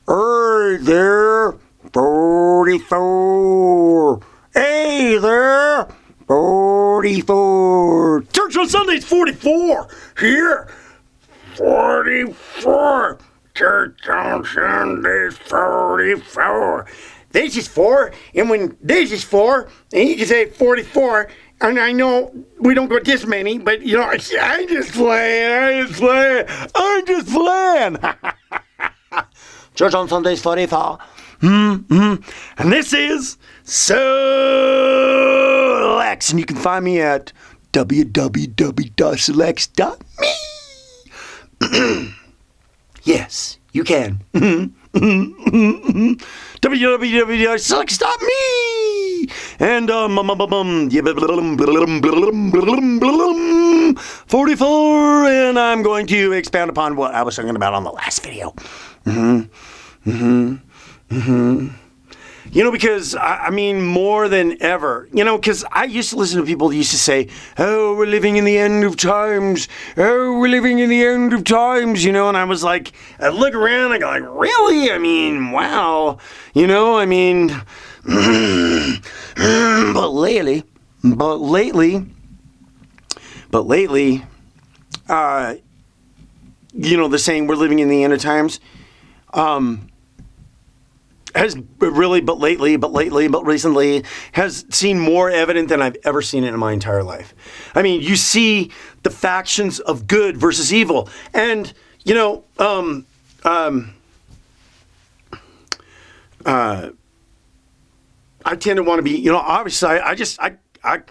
Hey there, 44. Hey there, 44. Church on Sunday's 44. Here, 44. Church on Sunday's 44. This is 4, and when this is 4, and you can say 44, and I know we don't go this many, but you know, I'm just playing. Church on Sunday's 44. And this is Selects, and you can find me at www.selects.me. Yes, you can. www.selects.me. And 44, and I'm going to expound upon what I was talking about on the last video. You know, because, I mean, more than ever, you know, because I used to listen to people who used to say, oh, we're living in the end of times. Oh, we're living in the end of times, you know, and I was like, I look around, I go like, really? I mean, wow. You know, I mean, but lately, you know, the saying we're living in the end of times, has really, but recently has seen more evident than I've ever seen it in my entire life. I mean, you see the factions of good versus evil. And, you know, I tend to want to be, you know, obviously I just want to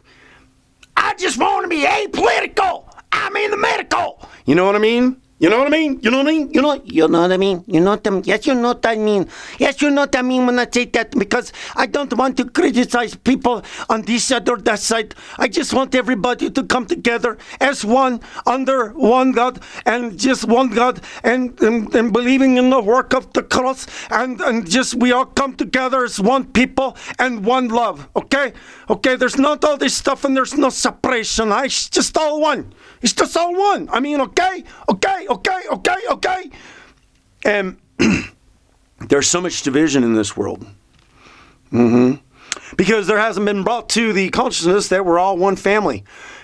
be apolitical. I mean the medical. You know what I mean? You know what I mean? You know what I mean? You know what I mean? You know what I mean? Yes, you know what I mean. Yes, you know what I mean when I say that, because I don't want to criticize people on this side or that side. I just want everybody to come together as one, under one God, and just one God, and believing in the work of the cross, and just we all come together as one people and one love, okay? Okay, there's not all this stuff and there's no separation. It's just all one. It's just all one. I mean, okay? And there's so much division in this world. Because there hasn't been brought to the consciousness that we're all one family.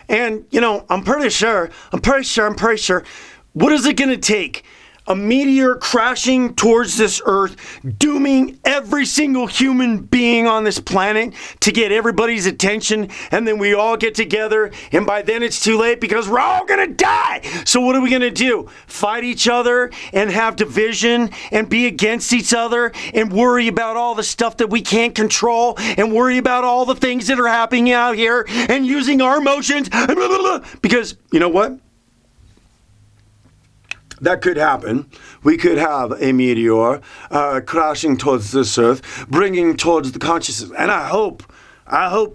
And, you know, I'm pretty sure, what is it going to take? A meteor crashing towards this earth, dooming every single human being on this planet to get everybody's attention, and then we all get together, and by then it's too late because we're all gonna die. So what are we gonna do? Fight each other and have division and be against each other and worry about all the stuff that we can't control and worry about all the things that are happening out here and using our emotions, because you know what? That could happen. We could have a meteor crashing towards this earth, bringing towards the consciousness. And I hope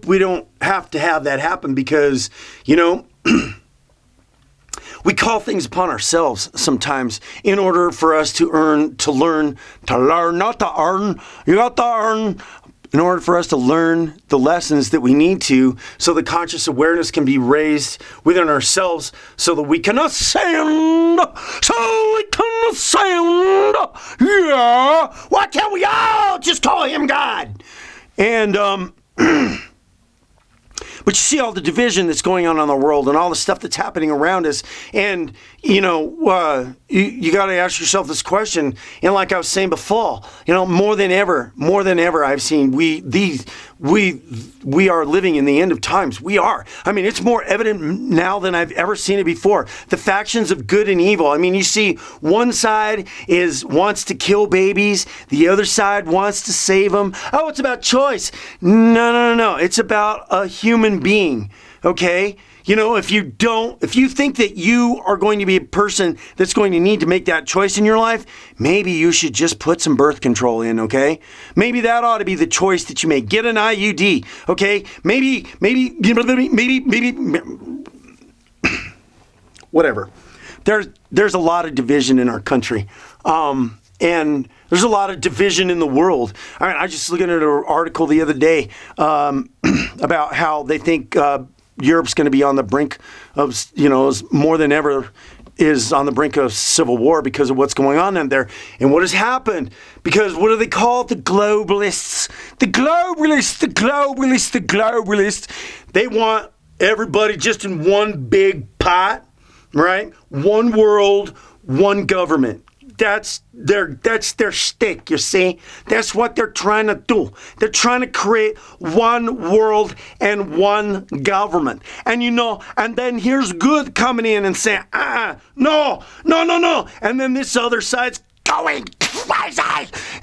we don't have to have that happen, because, you know, we call things upon ourselves sometimes in order for us to learn, not to earn. You got to earn. In order for us to learn the lessons that we need to, so the conscious awareness can be raised within ourselves, so that we can ascend. Yeah. Why can't we all just call him God? And, but you see all the division that's going on in the world and all the stuff that's happening around us. And, you know, you got to ask yourself this question. And like I was saying before, you know, more than ever, I've seen we are living in the end of times. We are. I mean, it's more evident now than I've ever seen it before. The factions of good and evil. I mean, you see one side wants to kill babies. The other side wants to save them. Oh, it's about choice. No. It's about a human being. Okay? You know, if you think that you are going to be a person that's going to need to make that choice in your life, maybe you should just put some birth control in, okay? Maybe that ought to be the choice that you make. Get an IUD, okay? Maybe, whatever. There's a lot of division in our country. And there's a lot of division in the world. I mean, I just looking at an article the other day about how they think Europe's going to be on the brink of, you know, more than ever is on the brink of civil war because of what's going on in there. And what has happened? Because what do they call it? The globalists. The globalists, the globalists, the globalists. They want everybody just in one big pot, right? One world, one government. That's their shtick, you see. That's what they're trying to do. They're trying to create one world and one government. And and then here's good coming in and saying, no. And then this other side's going crazy.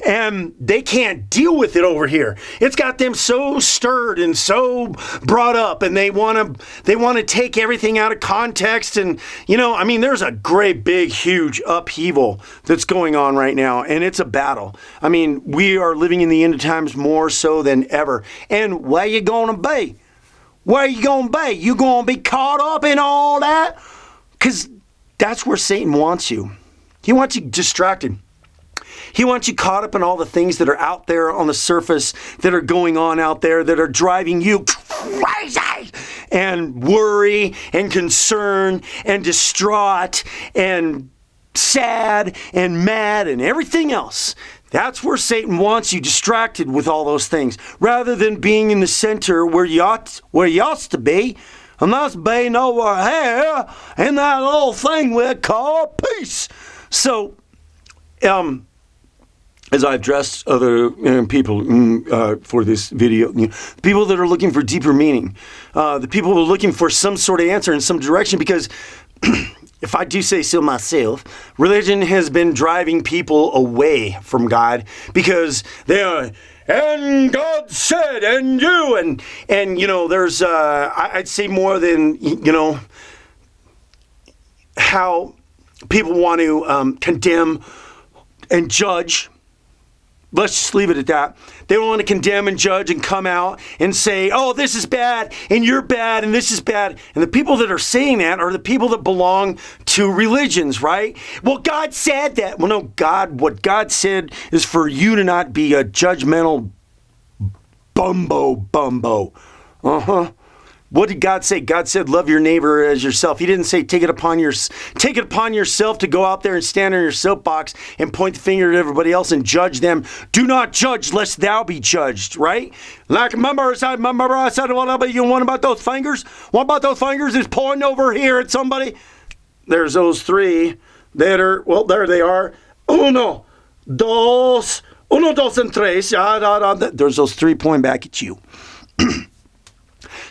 And they can't deal with it over here. It's got them so stirred and so brought up, and they want to take everything out of context. And there's a great big huge upheaval that's going on right now, and it's a battle. We are living in the end of times more so than ever. And where you gonna be? Where you gonna be? You gonna be caught up in all that? Because that's where Satan wants you. He wants you distracted. He wants you caught up in all the things that are out there on the surface, that are going on out there, that are driving you crazy, and worry and concern and distraught and sad and mad and everything else. That's where Satan wants you distracted with all those things, rather than being in the center where you ought to be. And that's being over here in that little thing we call peace. So, as I've addressed other people for this video, people that are looking for deeper meaning, the people who are looking for some sort of answer in some direction, because if I do say so myself, religion has been driving people away from God, because they are, and God said, and you, and there's, I'd say more than, how people want to condemn and judge. Let's just leave it at that. They want to condemn and judge and come out and say, oh, this is bad, and you're bad, and this is bad. And the people that are saying that are the people that belong to religions, right? Well, God said that. Well, no, what God said is for you to not be a judgmental bumbo. What did God say? God said, love your neighbor as yourself. He didn't say take it upon yourself to go out there and stand on your soapbox and point the finger at everybody else and judge them. Do not judge lest thou be judged, right? Like, remember I said, what about those fingers? What about those fingers is pointing over here at somebody? There's those three that are, well, there they are. Uno, dos, and tres. There's those three pointing back at you.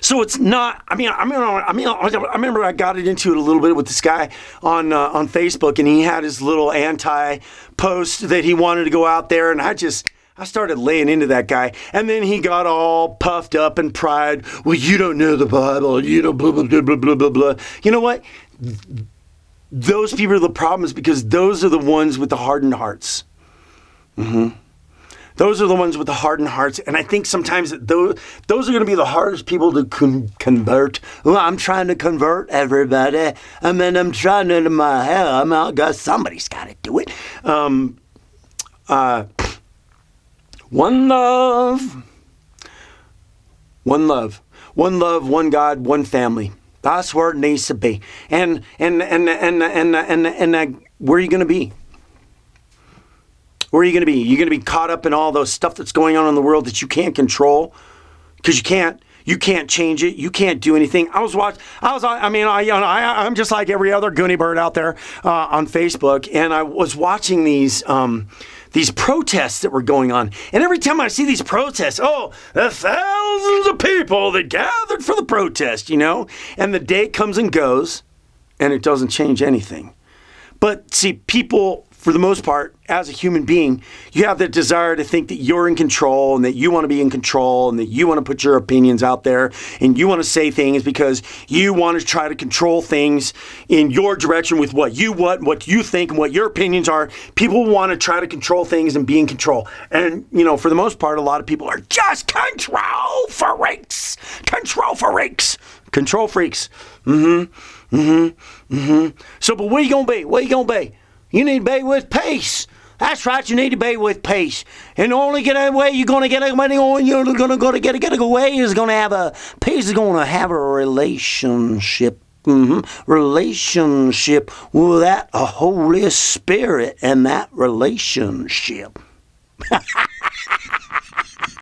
So it's not. I remember I got into it a little bit with this guy on Facebook, and he had his little anti-post that he wanted to go out there, and I started laying into that guy, and then he got all puffed up in pride. Well, you don't know the Bible, you don't blah blah blah blah blah blah blah. You know what? Those people are the problems, because those are the ones with the hardened hearts. Those are the ones with the hardened hearts. And I think sometimes those are going to be the hardest people to convert. Well, I'm trying to convert everybody. I'm trying to, in my head, somebody's got to do it. One love. One love, one God, one family. That's where it needs to be. And where are you going to be? Where are you going to be? You're going to be caught up in all those stuff that's going on in the world that you can't control, because you can't change it. You can't do anything. I'm just like every other Goonie bird out there on Facebook, and I was watching these protests that were going on. And every time I see these protests, the thousands of people that gathered for the protest, and the day comes and goes, and it doesn't change anything. But see, people, for the most part, as a human being, you have that desire to think that you're in control, and that you want to be in control, and that you want to put your opinions out there, and you want to say things because you want to try to control things in your direction with what you think and what your opinions are. People want to try to control things and be in control. And, for the most part, a lot of people are just control freaks. Control freaks. Control freaks. So, but where you going to be? Where you going to be? You need to be with peace. That's right, you need to be with peace. And the only way you're going to get away is going to have a peace is going to have a relationship Relationship with that Holy Spirit and that relationship.